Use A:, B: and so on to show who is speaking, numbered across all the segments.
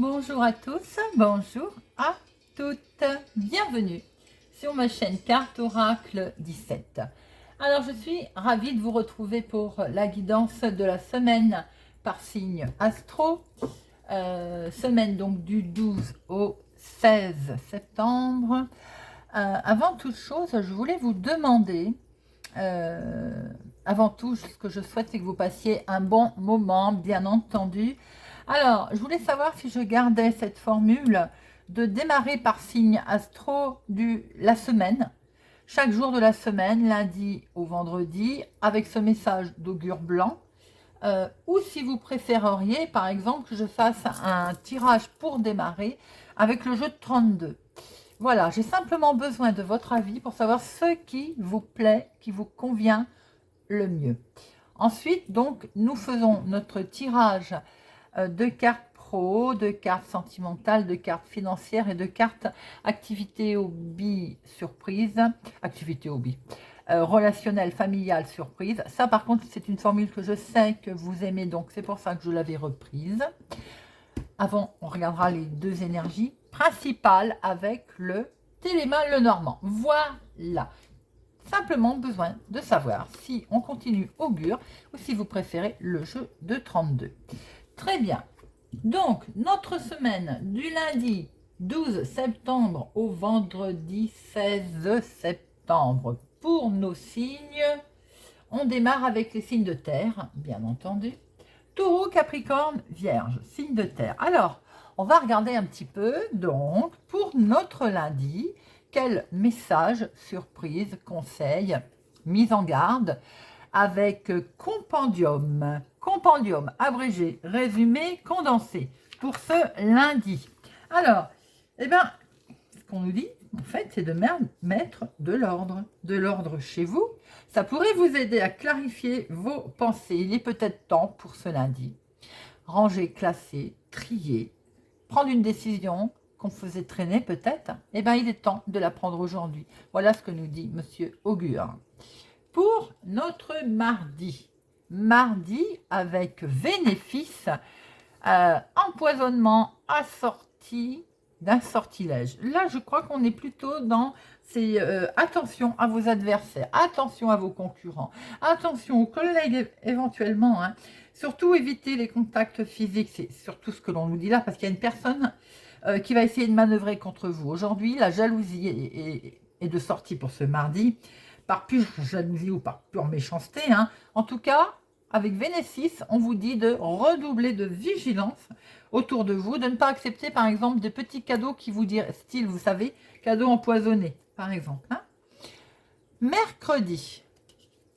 A: Bonjour à tous, bonjour à toutes, bienvenue sur ma chaîne Carte Oracle 17. Alors je suis ravie de vous retrouver pour la guidance de la semaine par signe astro, semaine donc du 12 au 16 septembre. Avant toute chose, je voulais vous demander, avant tout, ce que je souhaite, c'est que vous passiez un bon moment, bien entendu. Alors, je voulais savoir si je gardais cette formule de démarrer par signe astro la semaine, chaque jour de la semaine, lundi au vendredi, avec ce message d'augure blanc, ou si vous préféreriez, par exemple, que je fasse un tirage pour démarrer avec le jeu de 32. Voilà, j'ai simplement besoin de votre avis pour savoir ce qui vous plaît, qui vous convient le mieux. Ensuite, donc, nous faisons notre tirage de cartes pro, de cartes sentimentales, de cartes financières et de cartes activité hobby surprise, activité hobby, relationnelle, familiale, surprise. Ça, par contre, c'est une formule que je sais que vous aimez, donc c'est pour ça que je l'avais reprise. Avant, on regardera les deux énergies principales avec le Téléma Lenormand. Voilà. Simplement besoin de savoir si on continue augure ou si vous préférez le jeu de 32. Très bien. Donc, notre semaine du lundi 12 septembre au vendredi 16 septembre pour nos signes. On démarre avec les signes de terre, bien entendu. Taureau, Capricorne, Vierge, signe de terre. Alors, on va regarder un petit peu, donc, pour notre lundi, quel message, surprise, conseil, mise en garde, avec compendium. Compendium, abrégé, résumé, condensé, pour ce lundi. Alors, eh bien, ce qu'on nous dit, en fait, c'est de mettre de l'ordre chez vous. Ça pourrait vous aider à clarifier vos pensées. Il est peut-être temps pour ce lundi. Ranger, classer, trier, prendre une décision qu'on faisait traîner peut-être. Eh bien, il est temps de la prendre aujourd'hui. Voilà ce que nous dit Monsieur Augure. Pour notre mardi, mardi avec bénéfice, empoisonnement assorti d'un sortilège. Là, je crois qu'on est plutôt dans ces attention à vos adversaires, attention à vos concurrents, attention aux collègues éventuellement. Hein. Surtout éviter les contacts physiques, c'est surtout ce que l'on nous dit là, parce qu'il y a une personne qui va essayer de manœuvrer contre vous. Aujourd'hui, la jalousie est de sortie pour ce mardi, par pure jalousie ou par pure méchanceté. Hein. En tout cas, avec Vénécis, on vous dit de redoubler de vigilance autour de vous, de ne pas accepter par exemple des petits cadeaux qui vous disent, style, vous savez, cadeaux empoisonnés, par exemple. Hein. Mercredi.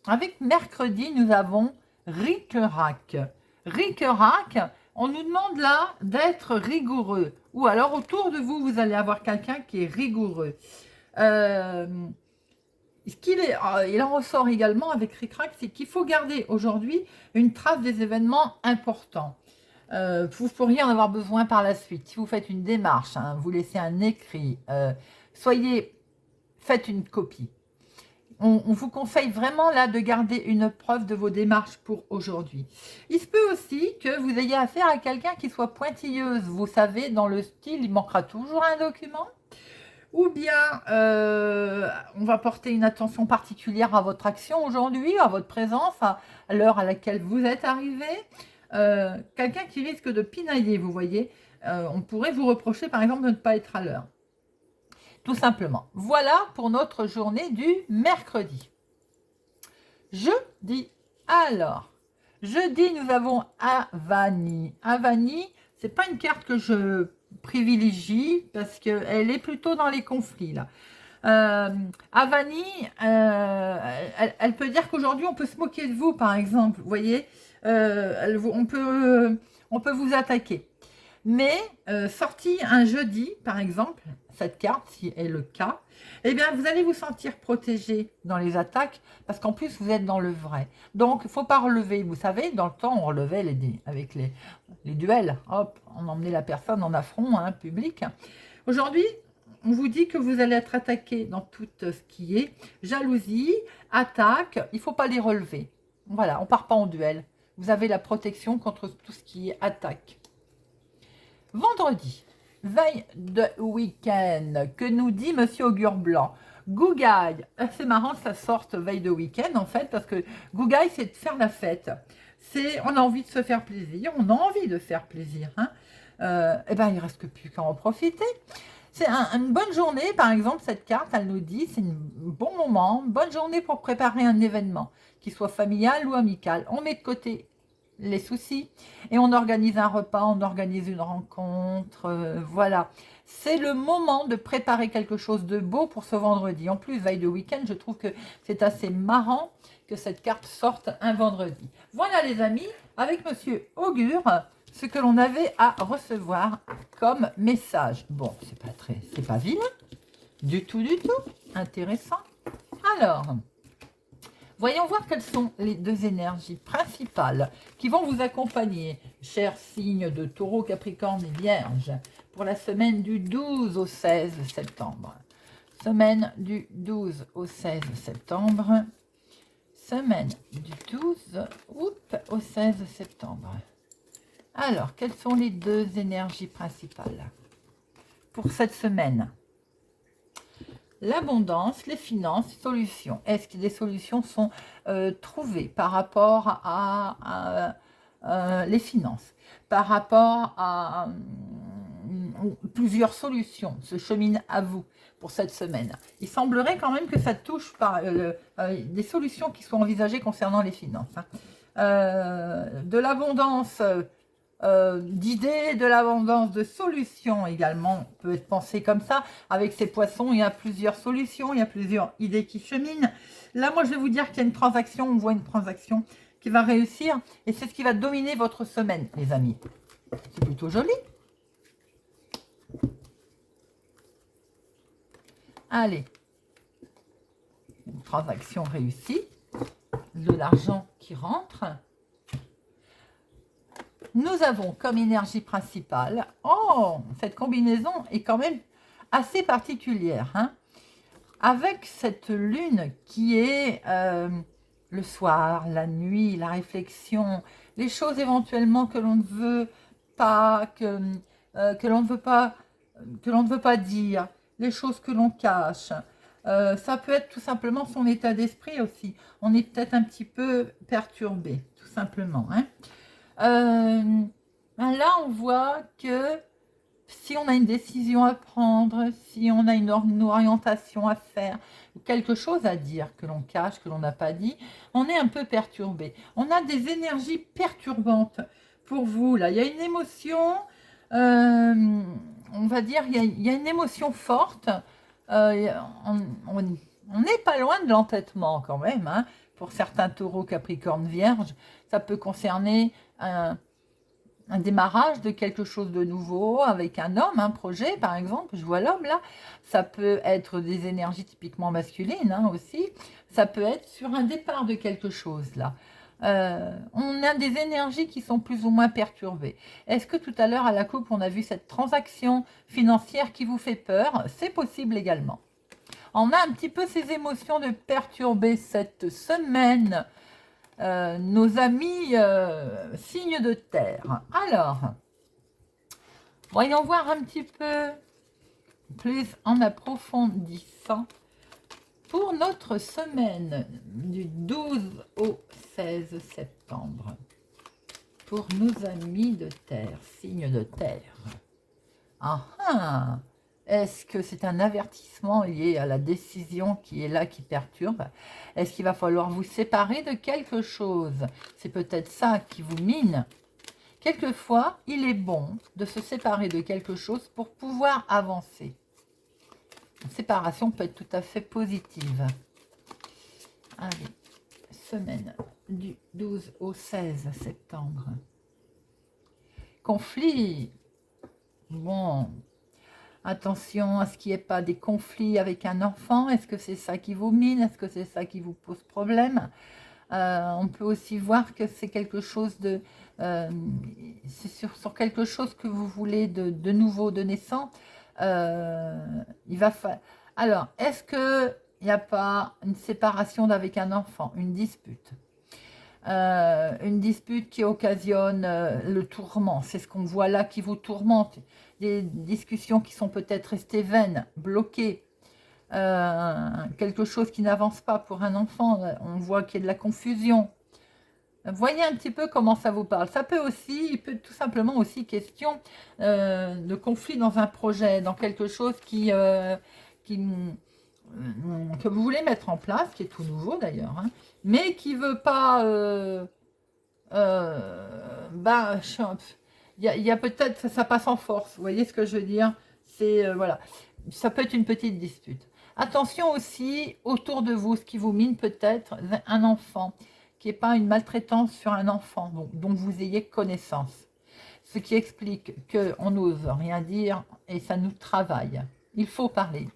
A: Avec mercredi, nous avons Ric-Rac. Ric-Rac, on nous demande là d'être rigoureux. Ou alors autour de vous, vous allez avoir quelqu'un qui est rigoureux. Il en ressort également avec Ric-Rac, c'est qu'il faut garder aujourd'hui une trace des événements importants. Vous pourriez en avoir besoin par la suite. Si vous faites une démarche, hein, vous laissez un écrit, faites une copie. On vous conseille vraiment là de garder une preuve de vos démarches pour aujourd'hui. Il se peut aussi que vous ayez affaire à quelqu'un qui soit pointilleuse. Vous savez, dans le style, il manquera toujours un document. Ou bien on va porter une attention particulière à votre action aujourd'hui, à votre présence, à l'heure à laquelle vous êtes arrivé. Quelqu'un qui risque de pinailler, vous voyez. On pourrait vous reprocher par exemple de ne pas être à l'heure. Tout simplement. Voilà pour notre journée du mercredi. Jeudi. Alors, jeudi, nous avons Avani. Avani, c'est pas une carte que je privilégie parce qu'elle est plutôt dans les conflits là. Avani, elle peut dire qu'aujourd'hui on peut se moquer de vous par exemple, vous voyez, on peut vous attaquer. Mais sortie un jeudi par exemple, cette carte, si est le cas, eh bien vous allez vous sentir protégé dans les attaques parce qu'en plus vous êtes dans le vrai. Donc il ne faut pas relever, vous savez, dans le temps on relevait avec les duels, hop, on emmenait la personne en affront hein, public. Aujourd'hui, on vous dit que vous allez être attaqué dans tout ce qui est jalousie, attaque, il ne faut pas les relever. Voilà, on ne part pas en duel. Vous avez la protection contre tout ce qui est attaque. Vendredi, veille de week-end, que nous dit Monsieur Augure Blanc? Gougaille, c'est marrant que ça sorte veille de week-end en fait, parce que Gougaille, c'est de faire la fête. On a envie de se faire plaisir, on a envie de faire plaisir. Hein. Eh ben, il ne reste que plus qu'à en profiter. C'est une bonne journée, par exemple, cette carte, elle nous dit, c'est un bon moment, bonne journée pour préparer un événement, qu'il soit familial ou amical. On met de côté les soucis et on organise un repas, on organise une rencontre, voilà. C'est le moment de préparer quelque chose de beau pour ce vendredi. En plus, veille de week-end, je trouve que c'est assez marrant que cette carte sorte un vendredi. Voilà les amis, avec Monsieur Augure, ce que l'on avait à recevoir comme message. Bon, c'est pas vilain, du tout, intéressant. Alors, voyons voir quelles sont les deux énergies principales qui vont vous accompagner, chers signes de Taureau, Capricorne et Vierge, pour la semaine du 12 au 16 septembre. Semaine du 12 au 16 septembre. Semaine du 12 août au 16 septembre. Alors, quelles sont les deux énergies principales pour cette semaine? L'abondance, les finances, solutions. Est-ce que des solutions sont trouvées par rapport à les finances, par rapport à plusieurs solutions se cheminent à vous pour cette semaine? Il semblerait quand même que ça touche par des solutions qui sont envisagées concernant les finances. Hein. De l'abondance d'idées, de l'abondance de solutions également peut être pensé comme ça. Avec ces poissons, il y a plusieurs solutions, il y a plusieurs idées qui cheminent. Là, moi, je vais vous dire qu'il y a une transaction, on voit une transaction qui va réussir et c'est ce qui va dominer votre semaine, les amis. C'est plutôt joli. Allez, une transaction réussie, de l'argent qui rentre. Nous avons comme énergie principale, oh, cette combinaison est quand même assez particulière, hein, avec cette lune qui est le soir, la nuit, la réflexion, les choses éventuellement que l'on ne veut pas, que l'on ne veut pas dire, les choses que l'on cache. Ça peut être tout simplement son état d'esprit aussi. On est peut-être un petit peu perturbé, tout simplement, hein. Là, on voit que si on a une décision à prendre, si on a une orientation à faire, ou quelque chose à dire que l'on cache, que l'on n'a pas dit, on est un peu perturbé. On a des énergies perturbantes pour vous. Là, il y a une émotion, on va dire, il y a une émotion forte. On n'est pas loin de l'entêtement quand même, hein, pour certains taureaux, capricornes, vierges. Ça peut concerner un démarrage de quelque chose de nouveau avec un homme, un projet par exemple, je vois l'homme là, ça peut être des énergies typiquement masculines hein, aussi, ça peut être sur un départ de quelque chose là. On a des énergies qui sont plus ou moins perturbées. Est-ce que tout à l'heure à la coupe on a vu cette transaction financière qui vous fait peur? C'est possible également. On a un petit peu ces émotions de perturber cette semaine. Nos amis signes de terre. Alors, voyons voir un petit peu plus en approfondissant pour notre semaine du 12 au 16 septembre. Pour nos amis de terre, signes de terre. Ah ah! Est-ce que c'est un avertissement lié à la décision qui est là, qui perturbe? Est-ce qu'il va falloir vous séparer de quelque chose? C'est peut-être ça qui vous mine. Quelquefois, il est bon de se séparer de quelque chose pour pouvoir avancer. Une séparation peut être tout à fait positive. Allez, semaine du 12 au 16 septembre. Conflit. Bon... Attention à ce qu'il n'y ait pas des conflits avec un enfant. Est-ce que c'est ça qui vous mine? Est-ce que c'est ça qui vous pose problème? On peut aussi voir que c'est quelque chose de... c'est sur quelque chose que vous voulez de nouveau, de naissant. Il va falloir... Alors, est-ce qu'il n'y a pas une séparation avec un enfant? Une dispute? Une dispute qui occasionne le tourment. C'est ce qu'on voit là qui vous tourmente. Des discussions qui sont peut-être restées vaines, bloquées. Quelque chose qui n'avance pas pour un enfant. On voit qu'il y a de la confusion. Voyez un petit peu comment ça vous parle. Ça peut aussi, il peut tout simplement aussi question de conflit dans un projet, dans quelque chose qui, que vous voulez mettre en place, qui est tout nouveau d'ailleurs, hein, mais qui ne veut pas... bah, il y a peut-être, ça passe en force, vous voyez ce que je veux dire? C'est, voilà, ça peut être une petite dispute. Attention aussi, autour de vous, ce qui vous mine peut-être, un enfant, qui n'est pas une maltraitance sur un enfant, dont vous ayez connaissance. Ce qui explique qu'on n'ose rien dire et ça nous travaille. Il faut parler,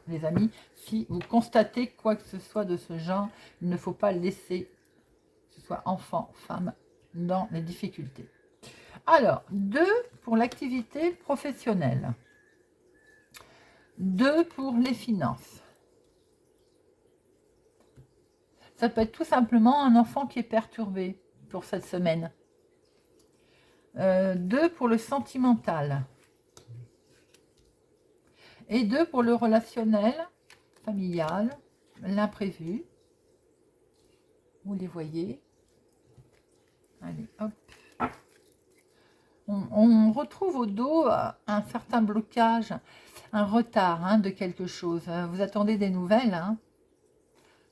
A: les amis. Si vous constatez quoi que ce soit de ce genre, il ne faut pas laisser, que ce soit enfant, femme, dans les difficultés. Alors, 2 pour l'activité professionnelle. 2 pour les finances. Ça peut être tout simplement un enfant qui est perturbé pour cette semaine. 2 pour le sentimental. Et 2 pour le relationnel, familial, l'imprévu. Vous les voyez. Allez, hop. On retrouve au dos un certain blocage, un retard hein, de quelque chose. Vous attendez des nouvelles. Hein.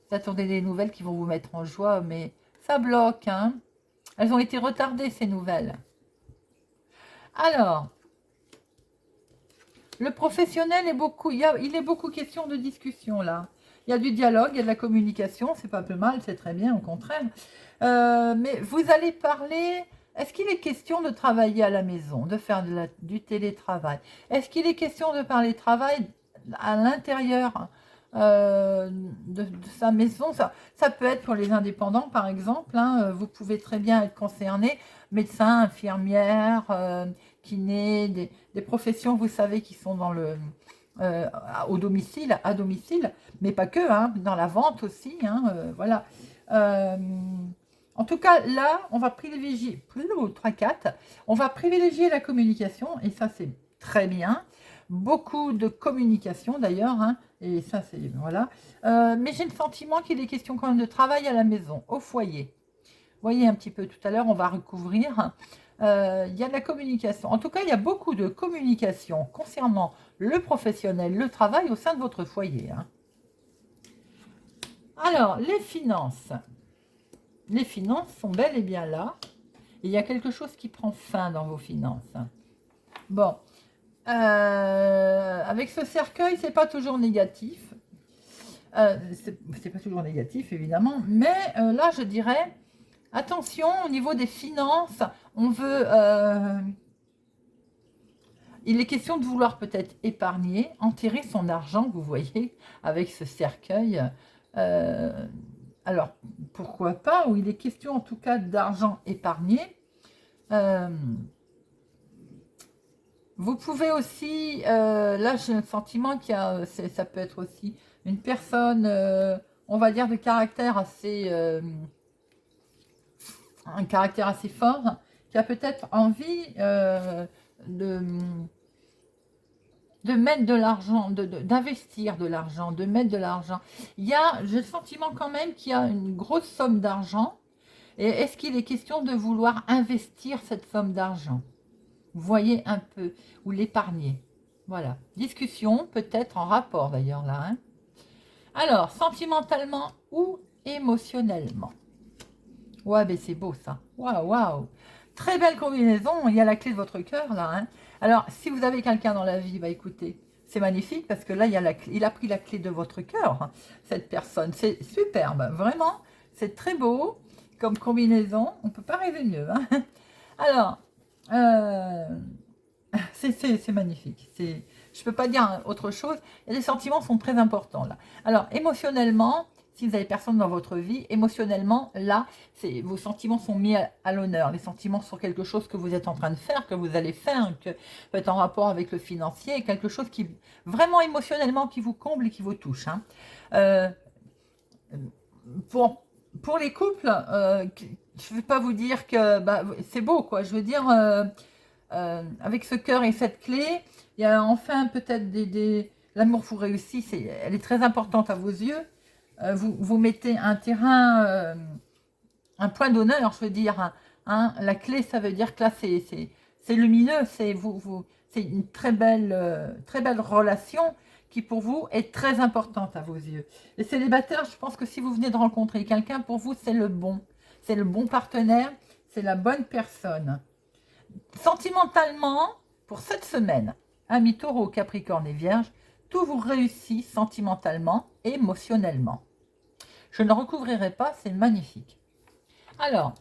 A: Vous attendez des nouvelles qui vont vous mettre en joie, mais ça bloque. Hein. Elles ont été retardées, ces nouvelles. Alors, le professionnel est beaucoup, il est beaucoup question de discussion là. Il y a du dialogue, il y a de la communication, c'est pas plus mal, c'est très bien, au contraire. Mais vous allez parler, est-ce qu'il est question de travailler à la maison, de faire du télétravail? Est-ce qu'il est question de parler travail à l'intérieur de sa maison? Ça peut être pour les indépendants par exemple, hein, vous pouvez très bien être concerné, médecin, infirmière, kiné, des professions, vous savez, qui sont dans le, au domicile, à domicile, mais pas que, hein, dans la vente aussi, hein, voilà. En tout cas, là, on va privilégier, plus ou 3-4, on va privilégier la communication, et ça, c'est très bien. Beaucoup de communication, d'ailleurs, hein, et ça, c'est, voilà. Mais j'ai le sentiment qu'il est question quand même de travail à la maison, au foyer. Vous voyez un petit peu tout à l'heure, on va recouvrir. Il y a de la communication. En tout cas, il y a beaucoup de communication concernant le professionnel, le travail au sein de votre foyer. Hein. Alors, les finances. Les finances sont bel et bien là. Et il y a quelque chose qui prend fin dans vos finances. Bon. Avec ce cercueil, c'est pas toujours négatif. C'est pas toujours négatif, évidemment. Mais là, je dirais... Attention, au niveau des finances, on veut... il est question de vouloir peut-être épargner, enterrer son argent, vous voyez, avec ce cercueil. Alors, pourquoi pas, ou il est question en tout cas d'argent épargné. Vous pouvez aussi... là, j'ai le sentiment qu'il y a... ça peut être aussi une personne, on va dire, de caractère assez... un caractère assez fort, qui a peut-être envie de mettre de l'argent, d'investir de l'argent, de mettre de l'argent. J'ai le sentiment quand même qu'il y a une grosse somme d'argent. Et est-ce qu'il est question de vouloir investir cette somme d'argent? Vous voyez un peu, ou l'épargner. Voilà. Discussion, peut-être en rapport d'ailleurs là. Hein. Alors, sentimentalement ou émotionnellement? Ouais, ben c'est beau ça. Waouh, waouh. Très belle combinaison. Il y a la clé de votre cœur là. Hein. Alors, si vous avez quelqu'un dans la vie, bah écoutez, c'est magnifique parce que là, il a pris la clé de votre cœur, hein, cette personne. C'est superbe, vraiment. C'est très beau comme combinaison. On ne peut pas rêver mieux. Hein. Alors, c'est magnifique. Je ne peux pas dire autre chose. Et les sentiments sont très importants là. Alors, émotionnellement... Si vous n'avez personne dans votre vie, émotionnellement, là, vos sentiments sont mis à l'honneur. Les sentiments sur quelque chose que vous êtes en train de faire, que vous allez faire, que peut être en rapport avec le financier, quelque chose qui, vraiment émotionnellement, qui vous comble et qui vous touche. Hein. pour les couples, je ne vais pas vous dire que bah, c'est beau, quoi. Je veux dire, avec ce cœur et cette clé, il y a enfin peut-être l'amour vous réussit, elle est très importante à vos yeux. Vous mettez un terrain, un point d'honneur, je veux dire. La clé, ça veut dire que là, c'est lumineux, c'est une très belle relation qui pour vous est très importante à vos yeux. Les célibataires, je pense que si vous venez de rencontrer quelqu'un, pour vous, c'est le bon partenaire, c'est la bonne personne. Sentimentalement, pour cette semaine, amis taureau, capricorne et vierge, tout vous réussit sentimentalement, émotionnellement. Je ne recouvrirai pas, c'est magnifique. Alors,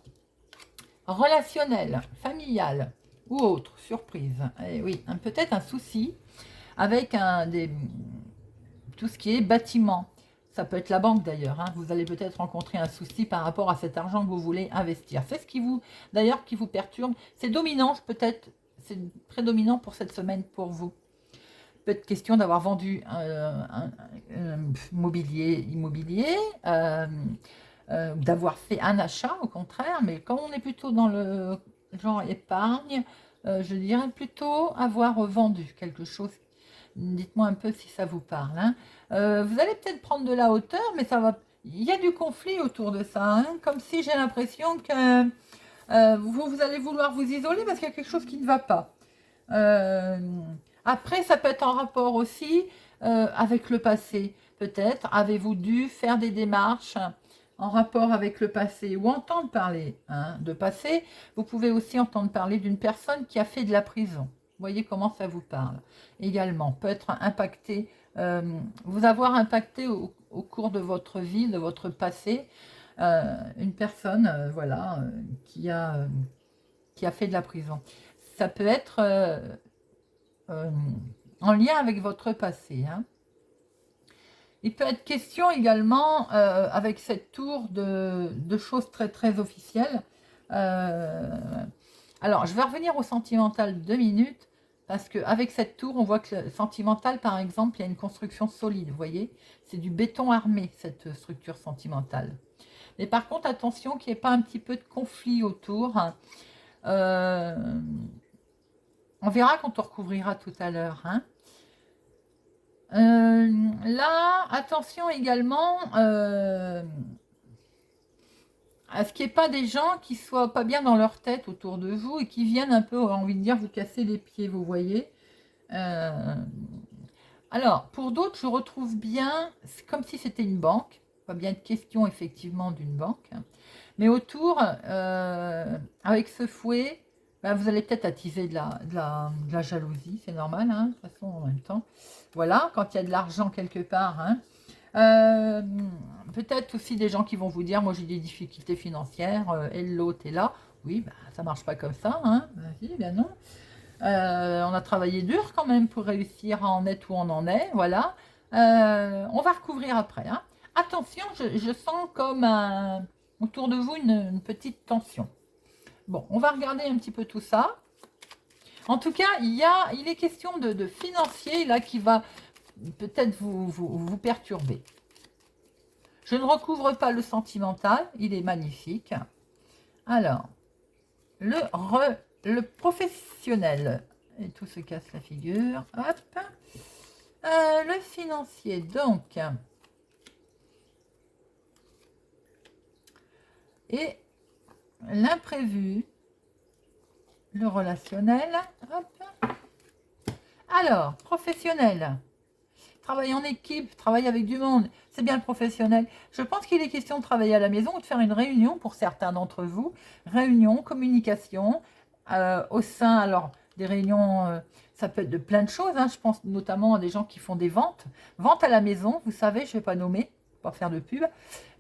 A: relationnel, familial ou autre, surprise. Eh oui, peut-être un souci avec tout ce qui est bâtiment. Ça peut être la banque d'ailleurs. Vous allez peut-être rencontrer un souci par rapport à cet argent que vous voulez investir. C'est ce qui vous, d'ailleurs, qui vous perturbe. C'est dominant, peut-être, c'est prédominant pour cette semaine pour vous. Peut-être question d'avoir vendu un immobilier, d'avoir fait un achat au contraire, mais comme on est plutôt dans le genre épargne, je dirais plutôt avoir vendu quelque chose. Dites-moi un peu si ça vous parle. Vous allez peut-être prendre de la hauteur, mais il y a du conflit autour de ça, comme si j'ai l'impression que vous allez vouloir vous isoler parce qu'il y a quelque chose qui ne va pas. Après, ça peut être en rapport aussi avec le passé. Peut-être avez-vous dû faire des démarches en rapport avec le passé ou entendre parler de passé. Vous pouvez aussi entendre parler d'une personne qui a fait de la prison. Voyez comment ça vous parle. Également, peut être impacté, vous avoir impacté au cours de votre vie, de votre passé, une personne voilà, qui a fait de la prison. Ça peut être en lien avec votre passé. Il peut être question également, avec cette tour, de choses très très officielles. Alors, je vais revenir au sentimental 2 minutes, parce qu'avec cette tour, on voit que le sentimental, par exemple, il y a une construction solide, vous voyez. C'est du béton armé, cette structure sentimentale. Mais par contre, attention qu'il n'y ait pas un petit peu de conflit autour. On verra quand on recouvrira tout à l'heure. Là, attention également à ce qu'il n'y ait pas des gens qui soient pas bien dans leur tête autour de vous et qui viennent un peu, envie de dire, vous casser les pieds, vous voyez. Alors, pour d'autres, je retrouve bien, c'est comme si c'était une banque. Pas bien de question, effectivement, d'une banque. Mais autour, avec ce fouet, vous allez peut-être attiser de la jalousie, c'est normal, de toute façon, en même temps. Voilà, quand il y a de l'argent quelque part. Peut-être aussi des gens qui vont vous dire, moi j'ai des difficultés financières, et l'autre est là. Oui, ça marche pas comme ça, vas-y, bien non. On a travaillé dur quand même pour réussir à en être où on en est, voilà. On va recouvrir après. Attention, je sens comme autour de vous une petite tension. Bon, on va regarder un petit peu tout ça. En tout cas, il est question de financier là qui va peut-être vous perturber. Je ne recouvre pas le sentimental, il est magnifique. Alors, le professionnel, et tout se casse la figure, hop. Le financier, donc, et l'imprévu, le relationnel, hop. Alors, professionnel, travailler en équipe, travailler avec du monde, c'est bien le professionnel. Je pense qu'il est question de travailler à la maison ou de faire une réunion pour certains d'entre vous. Réunion, communication, au sein, alors, des réunions, ça peut être de plein de choses. Je pense notamment à des gens qui font des ventes. Vente à la maison, vous savez, je ne vais pas nommer, pas faire de pub.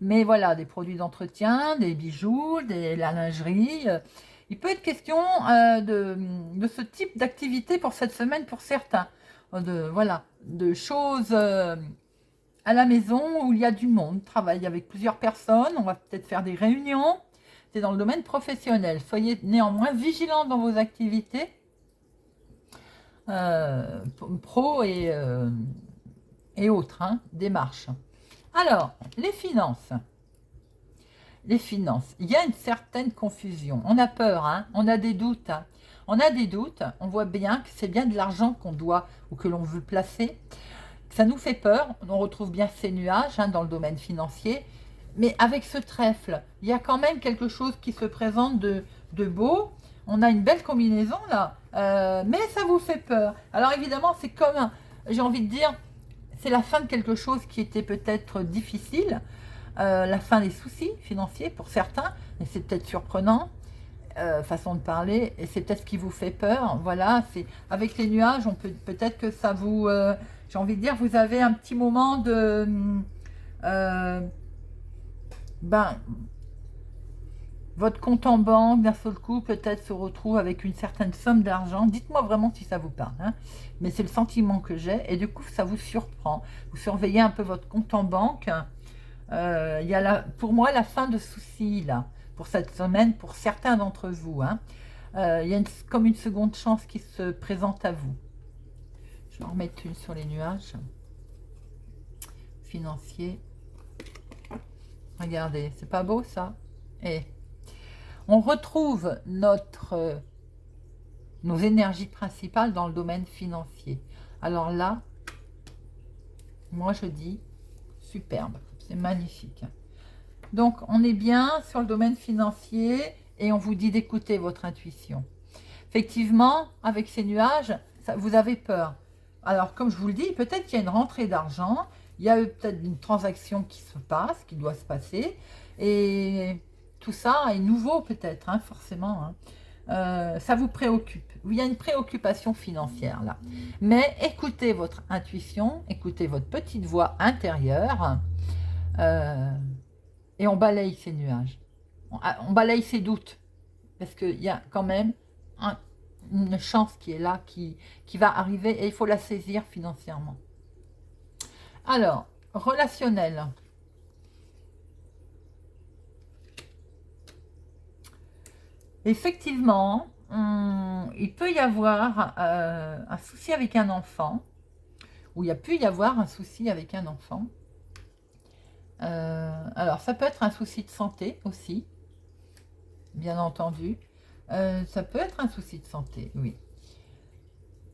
A: Mais voilà, des produits d'entretien, des bijoux, la lingerie. Il peut être question de ce type d'activité pour cette semaine pour certains. Voilà, de choses à la maison où il y a du monde, travailler avec plusieurs personnes, on va peut-être faire des réunions, c'est dans le domaine professionnel. Soyez néanmoins vigilants dans vos activités pro et autres, démarches. Alors, les finances. les finances. Il y a une certaine confusion. On a peur, hein, on a des doutes. Hein. On a des doutes, on voit bien que c'est bien de l'argent qu'on doit ou que l'on veut placer. Ça nous fait peur, on retrouve bien ces nuages hein, dans le domaine financier. Mais avec ce trèfle, il y a quand même quelque chose qui se présente de beau. On a une belle combinaison là, mais ça vous fait peur. Alors évidemment, c'est comme, j'ai envie de dire, c'est la fin de quelque chose qui était peut-être difficile. La fin des soucis financiers pour certains, et c'est peut-être surprenant, façon de parler, et c'est peut-être ce qui vous fait peur. Voilà, c'est avec les nuages, on peut-être que ça vous, j'ai envie de dire, vous avez un petit moment de, ben, votre compte en banque d'un seul coup peut-être se retrouve avec une certaine somme d'argent. Dites-moi vraiment si ça vous parle, hein. Mais c'est le sentiment que j'ai, et du coup ça vous surprend. Vous surveillez un peu votre compte en banque. Il y a pour moi la fin de soucis là, pour cette semaine, pour certains d'entre vous. Hein. Il y a comme une seconde chance qui se présente à vous. Je vais en remettre une sur les nuages. Financier. Regardez, c'est pas beau ça? Et on retrouve nos énergies principales dans le domaine financier. Alors là, moi je dis superbe, c'est magnifique. Donc, on est bien sur le domaine financier et on vous dit d'écouter votre intuition. Effectivement, avec ces nuages, vous avez peur. Alors, comme je vous le dis, peut-être qu'il y a une rentrée d'argent, il y a peut-être une transaction qui se passe, qui doit se passer, et tout ça est nouveau peut-être, hein, forcément. Hein. Ça vous préoccupe. Il y a une préoccupation financière là. Mais écoutez votre intuition, écoutez votre petite voix intérieure. Et on balaye ces nuages. On balaye ces doutes. Parce qu'il y a quand même une chance qui est là, qui va arriver et il faut la saisir financièrement. Alors, relationnel. Effectivement, il peut y avoir un souci avec un enfant, ou il y a pu y avoir un souci avec un enfant. Alors, ça peut être un souci de santé aussi, bien entendu. Ça peut être un souci de santé, oui.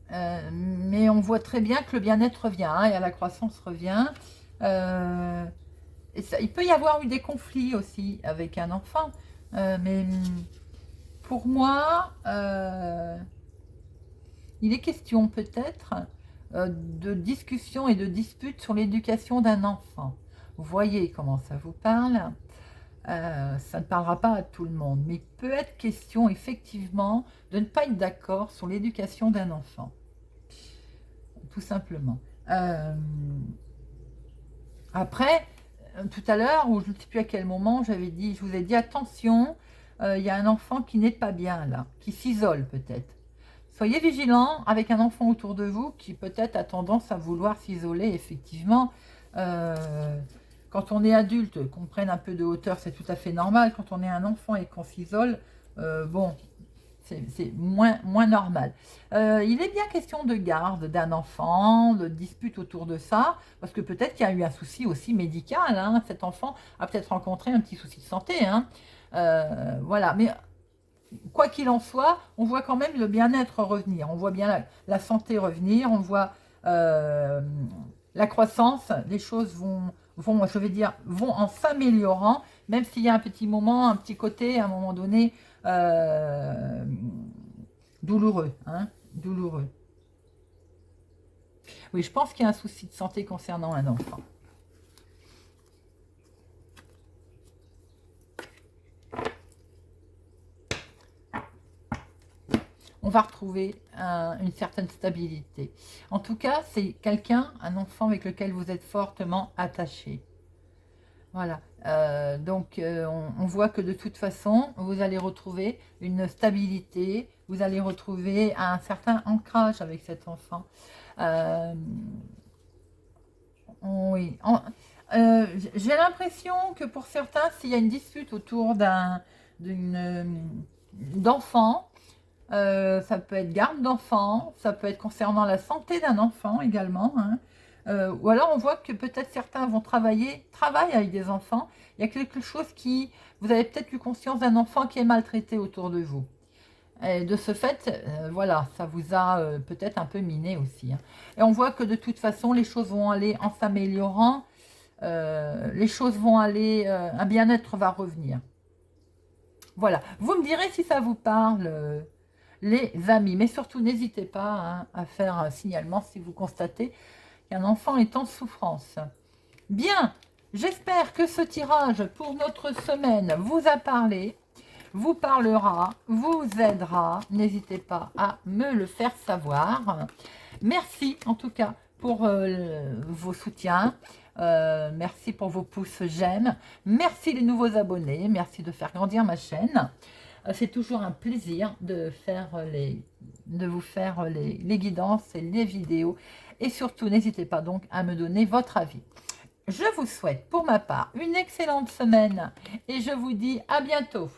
A: Mais on voit très bien que le bien-être revient, hein, et la croissance revient. Et ça, il peut y avoir eu des conflits aussi avec un enfant. Mais pour moi, il est question peut-être de discussion et de dispute sur l'éducation d'un enfant. Vous voyez comment ça vous parle. Ça ne parlera pas à tout le monde, mais il peut être question effectivement de ne pas être d'accord sur l'éducation d'un enfant, tout simplement. Après, tout à l'heure, ou je ne sais plus à quel moment, je vous ai dit attention, il y a un enfant qui n'est pas bien là, qui s'isole peut-être. Soyez vigilants avec un enfant autour de vous qui peut-être a tendance à vouloir s'isoler, effectivement. Quand on est adulte, qu'on prenne un peu de hauteur, c'est tout à fait normal. Quand on est un enfant et qu'on s'isole, bon, c'est moins normal. Il est bien question de garde d'un enfant, de dispute autour de ça, parce que peut-être qu'il y a eu un souci aussi médical. Hein. Cet enfant a peut-être rencontré un petit souci de santé. Hein. Voilà, mais quoi qu'il en soit, on voit quand même le bien-être revenir. On voit bien la santé revenir, on voit la croissance, les choses vont, je vais dire, vont en s'améliorant, même s'il y a un petit moment, un petit côté, à un moment donné, douloureux, hein, douloureux. Oui, je pense qu'il y a un souci de santé concernant un enfant. On va retrouver une certaine stabilité. En tout cas, c'est quelqu'un, un enfant avec lequel vous êtes fortement attaché. Voilà. Donc, on voit que de toute façon, vous allez retrouver une stabilité, vous allez retrouver un certain ancrage avec cet enfant. Oui. J'ai l'impression que pour certains, s'il y a une dispute autour d'enfant, ça peut être garde d'enfant, ça peut être concernant la santé d'un enfant également. Hein. Ou alors on voit que peut-être certains vont travaillent avec des enfants. Il y a quelque chose qui... Vous avez peut-être eu conscience d'un enfant qui est maltraité autour de vous. Et de ce fait, voilà, ça vous a peut-être un peu miné aussi, hein. Et on voit que de toute façon, les choses vont aller en s'améliorant. Les choses vont aller... un bien-être va revenir. Voilà. Vous me direz si ça vous parle, les amis. Mais surtout, n'hésitez pas, hein, à faire un signalement si vous constatez qu'un enfant est en souffrance. Bien, j'espère que ce tirage pour notre semaine vous a parlé, vous parlera, vous aidera. N'hésitez pas à me le faire savoir. Merci en tout cas pour vos soutiens. Merci pour vos pouces j'aime. Merci les nouveaux abonnés. Merci de faire grandir ma chaîne. C'est toujours un plaisir de vous faire les guidances et les vidéos. Et surtout, n'hésitez pas donc à me donner votre avis. Je vous souhaite pour ma part une excellente semaine et je vous dis à bientôt.